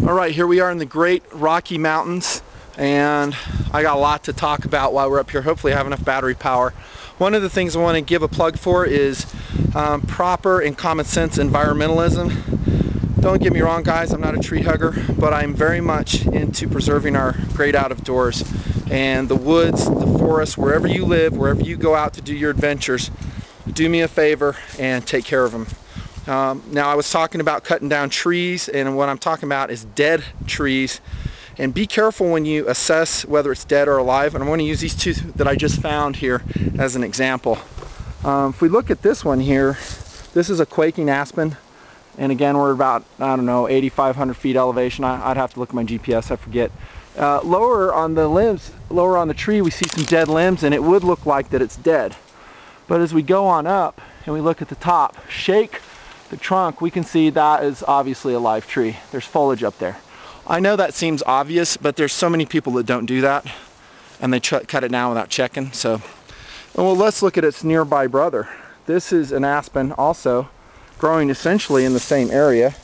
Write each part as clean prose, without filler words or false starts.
All right, here we are in the Great Rocky Mountains, and I got a lot to talk about while we're up here. Hopefully I have enough battery power. One of the things I want to give a plug for is proper and common sense environmentalism. Don't get me wrong, guys, I'm not a tree hugger, but I'm very much into preserving our great out of doors. And the woods, the forests, wherever you live, wherever you go out to do your adventures, do me a favor and take care of them. Now, I was talking about cutting down trees, and what I'm talking about is dead trees. And be careful when you assess whether it's dead or alive. And I'm going to use these two that I just found here as an example. If we look at this one here, this is a quaking aspen. And again, we're about, I don't know, 8,500 feet elevation. I'd have to look at my GPS, I forget. Lower on the limbs, lower on the tree, we see some dead limbs, and it would look like that it's dead. But as we go on up and we look at the top, shake the trunk, we can see that is obviously a live tree. There's foliage up there. I know that seems obvious, but there's so many people that don't do that, and they cut it down without checking. So, well, let's look at its nearby brother. This is an aspen also growing essentially in the same area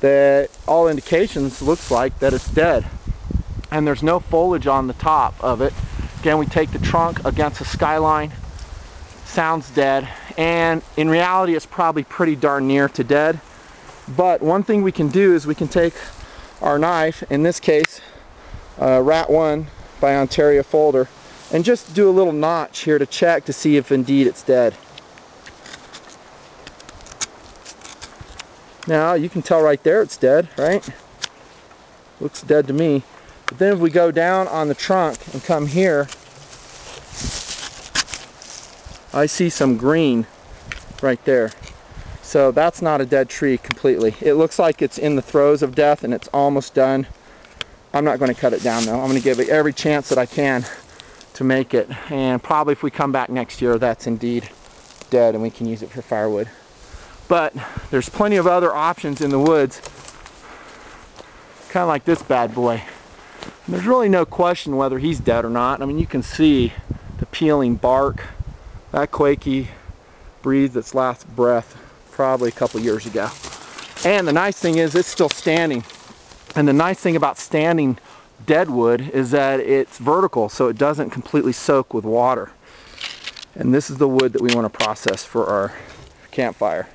that all indications looks like that it's dead, and there's no foliage on the top of it. Again, we take the trunk against the skyline, sounds dead, and in reality it's probably pretty darn near to dead. But one thing we can do is we can take our knife, in this case Rat 1 by Ontario Folder, and just do a little notch here to check to see if indeed it's dead. Now you can tell right there it's dead, right? Looks dead to me. But then if we go down on the trunk and come here, I see some green right there. So that's not a dead tree completely. It looks like it's in the throes of death and it's almost done. I'm not going to cut it down though. I'm going to give it every chance that I can to make it. And probably if we come back next year, that's indeed dead and we can use it for firewood. But there's plenty of other options in the woods, kind of like this bad boy. And there's really no question whether he's dead or not. I mean, you can see the peeling bark. That quakey breathed its last breath probably a couple years ago. And the nice thing is it's still standing. And the nice thing about standing dead wood is that it's vertical, so it doesn't completely soak with water. And this is the wood that we want to process for our campfire.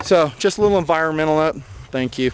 So just a little environmental up. Thank you.